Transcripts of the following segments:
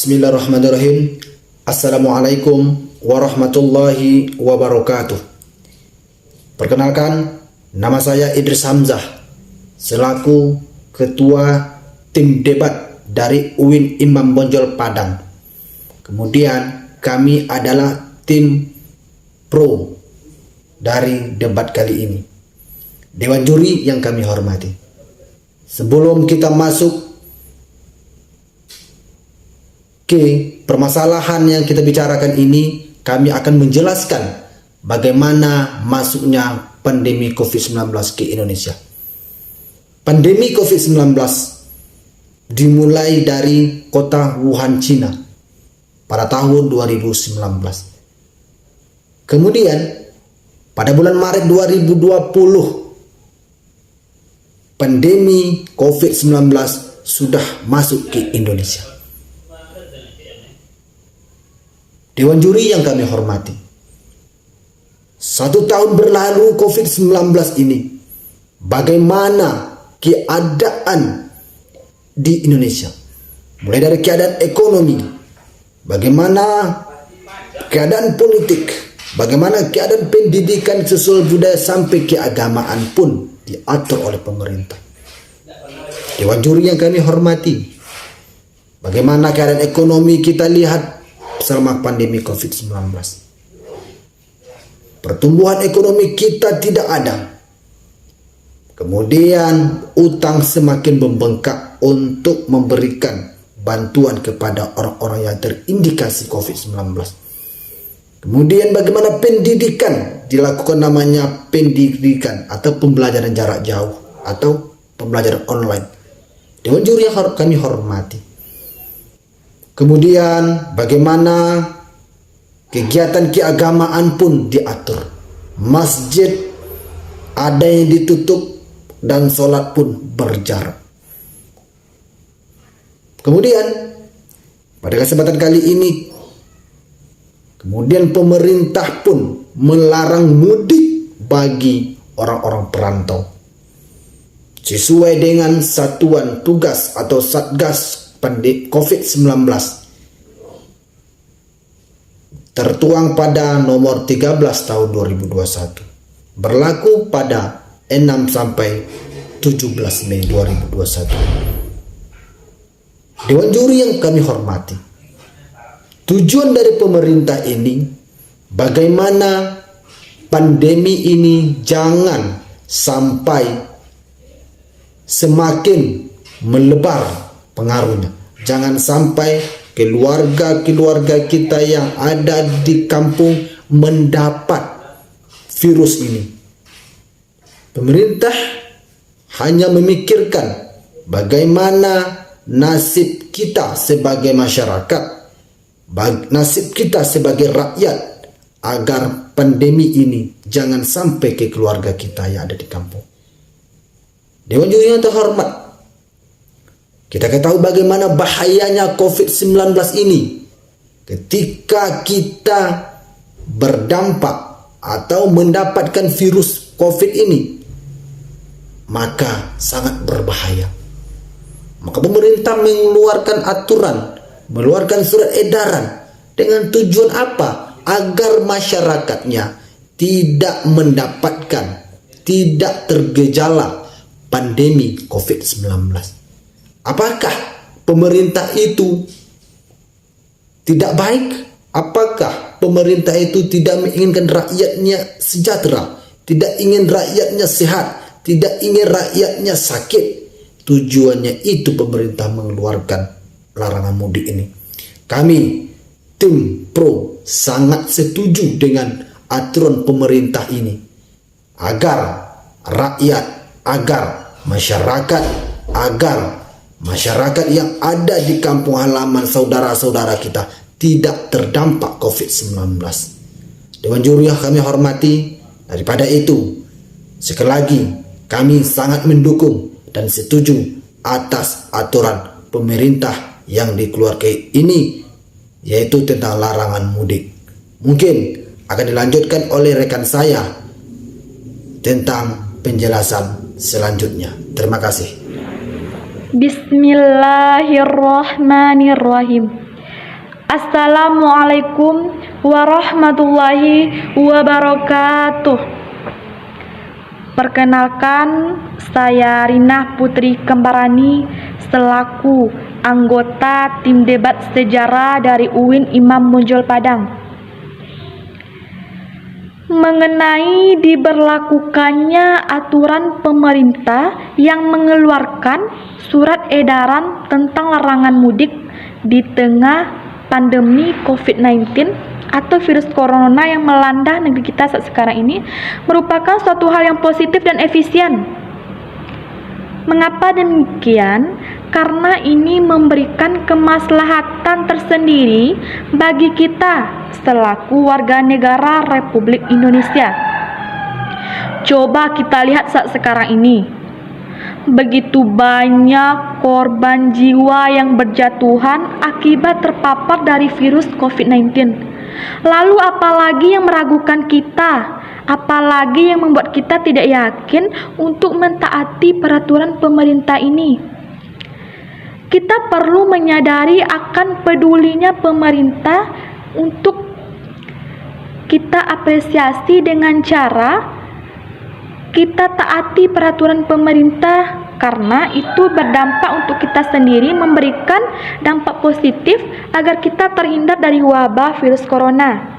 Bismillahirrahmanirrahim. Assalamualaikum warahmatullahi wabarakatuh. Perkenalkan, nama saya Idris Hamzah selaku Ketua Tim Debat dari UIN Imam Bonjol Padang. Kemudian kami adalah tim pro dari debat kali ini. Dewan juri yang kami hormati, sebelum kita masuk ke permasalahan yang kita bicarakan ini, kami akan menjelaskan bagaimana masuknya pandemi COVID-19 ke Indonesia. Pandemi COVID-19 dimulai dari kota Wuhan, Cina pada tahun 2019. Kemudian pada bulan Maret 2020 pandemi COVID-19 sudah masuk ke Indonesia. Dewan juri yang kami hormati, 1 tahun berlalu COVID-19 ini, bagaimana keadaan di Indonesia? Mulai dari keadaan ekonomi, bagaimana keadaan politik, bagaimana keadaan pendidikan sosial budaya sampai keagamaan pun diatur oleh pemerintah. Dewan juri yang kami hormati, bagaimana keadaan ekonomi kita lihat selama pandemi COVID-19. Pertumbuhan ekonomi kita tidak ada. Kemudian utang semakin membengkak untuk memberikan bantuan kepada orang-orang yang terindikasi COVID-19. Kemudian bagaimana pendidikan dilakukan, namanya pendidikan atau pembelajaran jarak jauh atau pembelajaran online. Dewan juri yang kami hormati. Kemudian bagaimana kegiatan keagamaan pun diatur. Masjid ada yang ditutup dan sholat pun berjarak. Kemudian pada kesempatan kali ini, kemudian pemerintah pun melarang mudik bagi orang-orang perantau. Sesuai dengan satuan tugas atau Satgas COVID-19 tertuang pada nomor 13 tahun 2021, berlaku pada 6 sampai 17 Mei 2021. Dewan juri yang kami hormati, tujuan dari pemerintah ini bagaimana pandemi ini jangan sampai semakin melebar pengaruhnya. Jangan sampai keluarga-keluarga kita yang ada di kampung mendapat virus ini. Pemerintah hanya memikirkan bagaimana nasib kita sebagai masyarakat, nasib kita sebagai rakyat, agar pandemi ini jangan sampai ke keluarga kita yang ada di kampung. Dewan juri yang terhormat, kita ketahui bagaimana bahayanya COVID-19 ini. Ketika kita berdampak atau mendapatkan virus COVID ini, maka sangat berbahaya. Maka pemerintah mengeluarkan aturan, mengeluarkan surat edaran dengan tujuan apa? Agar masyarakatnya tidak mendapatkan, tidak tergejala pandemi COVID-19. Apakah pemerintah itu tidak baik? Apakah pemerintah itu tidak menginginkan rakyatnya sejahtera, tidak ingin rakyatnya sehat, tidak ingin rakyatnya sakit? Tujuannya itu pemerintah mengeluarkan larangan mudik ini. Kami tim pro sangat setuju dengan aturan pemerintah ini, agar rakyat, agar masyarakat yang ada di kampung halaman saudara-saudara kita tidak terdampak COVID-19. Dewan juri yang kami hormati, daripada itu, sekali lagi kami sangat mendukung dan setuju atas aturan pemerintah yang dikeluarkan ini, yaitu tentang larangan mudik. Mungkin akan dilanjutkan oleh rekan saya tentang penjelasan selanjutnya. Terima kasih. Bismillahirrahmanirrahim. Assalamualaikum warahmatullahi wabarakatuh. Perkenalkan, saya Rina Putri Kembarani selaku anggota tim debat sejarah dari UIN Imam Bonjol Padang. Mengenai diberlakukannya aturan pemerintah yang mengeluarkan surat edaran tentang larangan mudik di tengah pandemi COVID-19 atau virus corona yang melanda negeri kita saat sekarang ini merupakan suatu hal yang positif dan efisien. Mengapa demikian? Karena ini memberikan kemaslahatan tersendiri bagi kita selaku warga negara Republik Indonesia. Coba kita lihat saat sekarang ini. Begitu banyak korban jiwa yang berjatuhan akibat terpapar dari virus COVID-19. Lalu apalagi yang meragukan kita? Apalagi yang membuat kita tidak yakin untuk mentaati peraturan pemerintah ini? Kita perlu menyadari akan pedulinya pemerintah untuk kita apresiasi dengan cara kita taati peraturan pemerintah, karena itu berdampak untuk kita sendiri, memberikan dampak positif agar kita terhindar dari wabah virus corona.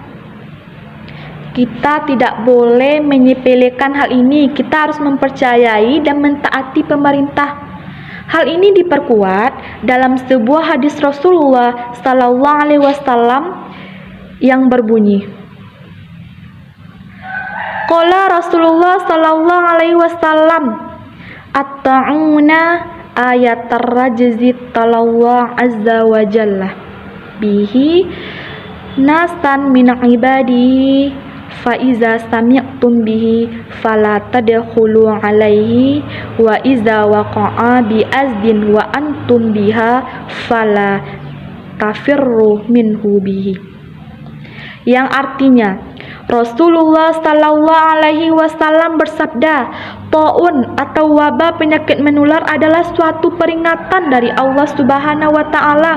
Kita tidak boleh menyepelekan hal ini. Kita harus mempercayai dan mentaati pemerintah. Hal ini diperkuat dalam sebuah hadis Rasulullah Sallallahu Alaihi Wasallam yang berbunyi, Qala Rasulullah Sallallahu Alaihi Wasallam, at-ta'una ayatar rajzi talawwa azza wa jalla bihi nasan min ibadi fa iza sami'tum bihi fala tadkhulu alaihi wa iza waqa'a bi azdin wa antum biha fala tafirru minhu bihi. Yang artinya, Rasulullah Sallallahu Alaihi Wasallam bersabda, taun atau wabah penyakit menular adalah suatu peringatan dari Allah Subhanahu wa Ta'ala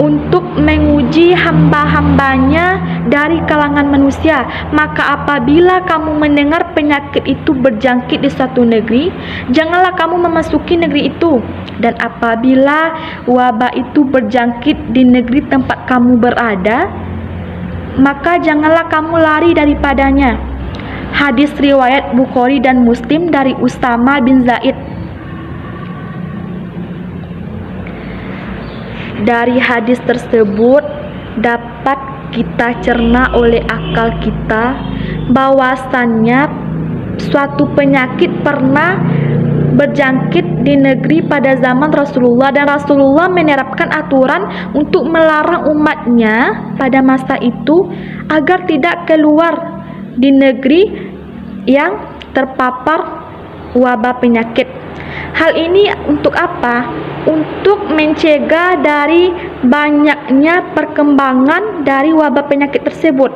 untuk menguji hamba-hambanya dari kalangan manusia. Maka apabila kamu mendengar penyakit itu berjangkit di suatu negeri, janganlah kamu memasuki negeri itu. Dan apabila wabah itu berjangkit di negeri tempat kamu berada, maka janganlah kamu lari daripadanya. Hadis riwayat Bukhari dan Muslim dari Usama bin Zaid. Dari hadis tersebut dapat kita cerna oleh akal kita bahwasannya suatu penyakit pernah berjangkit di negeri pada zaman Rasulullah, dan Rasulullah menerapkan aturan untuk melarang umatnya pada masa itu agar tidak keluar di negeri yang terpapar wabah penyakit. Hal ini untuk apa? Untuk mencegah dari banyaknya perkembangan dari wabah penyakit tersebut.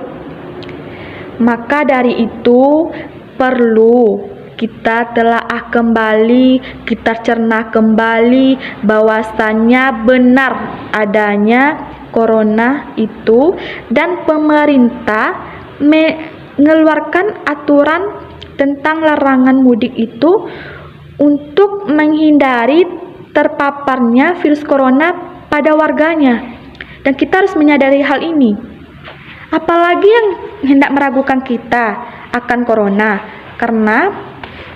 Maka dari itu perlu kita telaah kembali, kita cerna kembali bahwasannya benar adanya corona itu, dan pemerintah mengeluarkan aturan tentang larangan mudik itu untuk menghindari terpaparnya virus corona pada warganya. Dan kita harus menyadari hal ini. Apalagi yang hendak meragukan kita akan corona, karena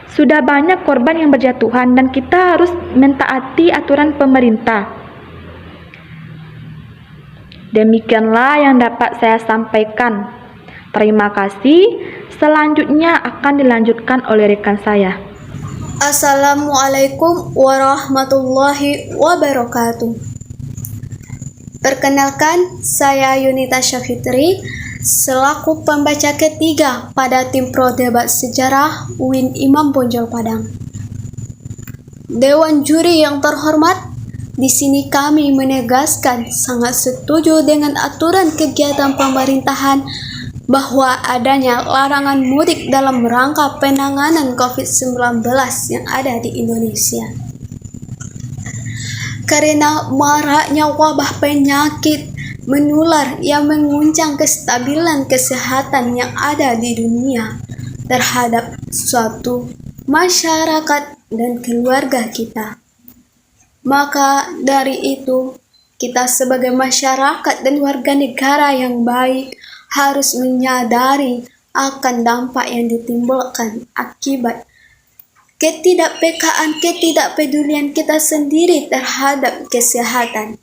sudah banyak korban yang berjatuhan dan kita harus mentaati aturan pemerintah. Demikianlah yang dapat saya sampaikan. Terima kasih. Selanjutnya akan dilanjutkan oleh rekan saya. Assalamualaikum warahmatullahi wabarakatuh. Perkenalkan, saya Yunita Syafitri selaku pembaca ketiga pada tim pro debat sejarah UIN Imam Bonjol Padang. Dewan juri yang terhormat, di sini kami menegaskan sangat setuju dengan aturan kegiatan pemerintahan bahwa adanya larangan mudik dalam rangka penanganan COVID-19 yang ada di Indonesia. karena maraknya wabah penyakit menular yang menguncang kestabilan kesehatan yang ada di dunia terhadap suatu masyarakat dan keluarga kita. Maka dari itu, kita sebagai masyarakat dan warga negara yang baik harus menyadari akan dampak yang ditimbulkan akibat ketidakpedulian kita sendiri terhadap kesehatan.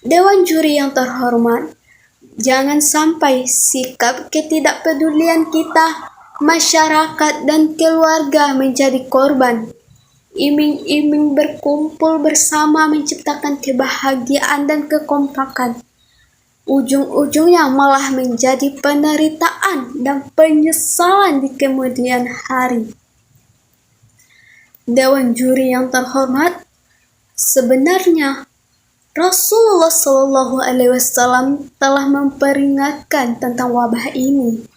Dewan juri yang terhormat, jangan sampai sikap ketidakpedulian kita, masyarakat dan keluarga menjadi korban. Iming-iming berkumpul bersama menciptakan kebahagiaan dan kekompakan. Ujung-ujungnya malah menjadi penderitaan dan penyesalan di kemudian hari. Dewan juri yang terhormat, sebenarnya Rasulullah Shallallahu Alaihi Wasallam telah memperingatkan tentang wabah ini,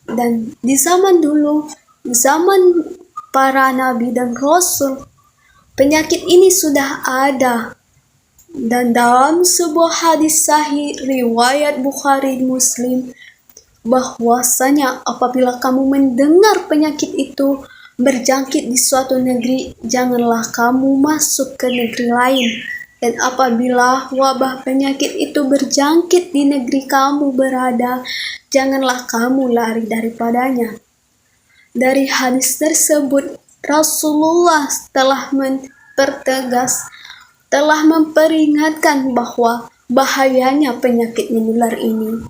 dan di zaman dulu, zaman para nabi dan rasul, penyakit ini sudah ada. Dan dalam sebuah hadis sahih riwayat Bukhari Muslim, bahwasanya apabila kamu mendengar penyakit itu berjangkit di suatu negeri, janganlah kamu masuk ke negeri lain. Dan apabila wabah penyakit itu berjangkit di negeri kamu berada, janganlah kamu lari daripadanya. Dari hadis tersebut, Rasulullah telah memperingatkan bahwa bahayanya penyakit menular ini.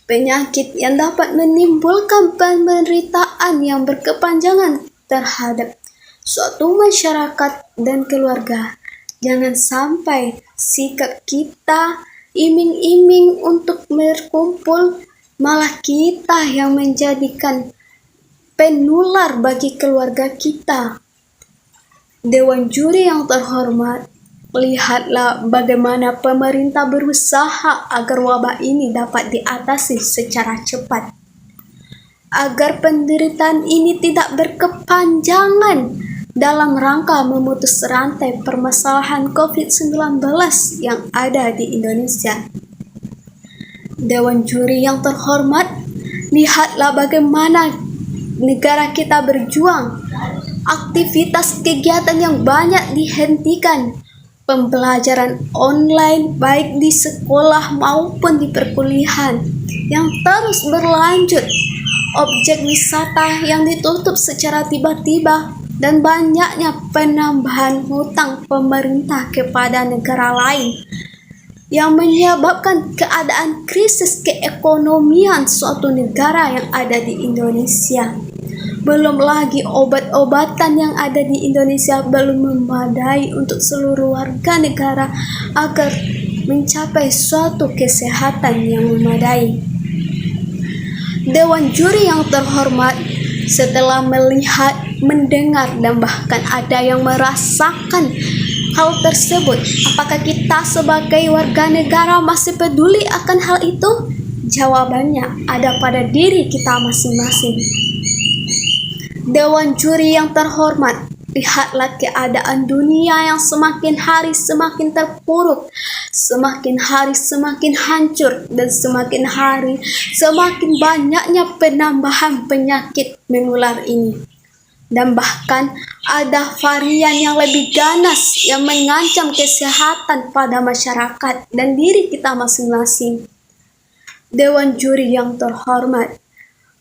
Penyakit yang dapat menimbulkan penderitaan yang berkepanjangan terhadap suatu masyarakat dan keluarga. Jangan sampai sikap kita iming-iming untuk berkumpul, malah kita yang menjadikan penular bagi keluarga kita. Dewan juri yang terhormat, lihatlah bagaimana pemerintah berusaha agar wabah ini dapat diatasi secara cepat. Agar penderitaan ini tidak berkepanjangan dalam rangka memutus rantai permasalahan COVID-19 yang ada di Indonesia. Dewan juri yang terhormat, lihatlah bagaimana negara kita berjuang. Aktivitas kegiatan yang banyak dihentikan. Pembelajaran online baik di sekolah maupun di perkuliahan yang terus berlanjut. Objek wisata yang ditutup secara tiba-tiba dan banyaknya penambahan hutang pemerintah kepada negara lain yang menyebabkan keadaan krisis keekonomian suatu negara yang ada di Indonesia. Belum lagi obat-obatan yang ada di Indonesia belum memadai untuk seluruh warga negara agar mencapai suatu kesehatan yang memadai. Dewan juri yang terhormat, setelah melihat, mendengar, dan bahkan ada yang merasakan hal tersebut, apakah kita sebagai warga negara masih peduli akan hal itu? Jawabannya ada pada diri kita masing-masing. Dewan juri yang terhormat, lihatlah keadaan dunia yang semakin hari semakin terpuruk, semakin hari semakin hancur, dan semakin hari semakin banyaknya penambahan penyakit menular ini. Dan bahkan ada varian yang lebih ganas yang mengancam kesehatan pada masyarakat dan diri kita masing-masing. Dewan juri yang terhormat,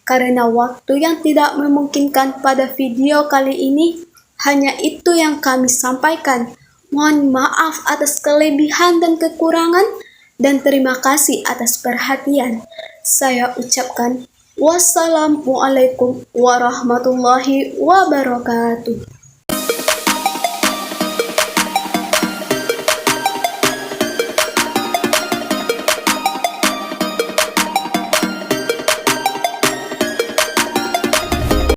karena waktu yang tidak memungkinkan pada video kali ini, hanya itu yang kami sampaikan. Mohon maaf atas kelebihan dan kekurangan, dan terima kasih atas perhatian. Saya ucapkan wassalamualaikum warahmatullahi wabarakatuh.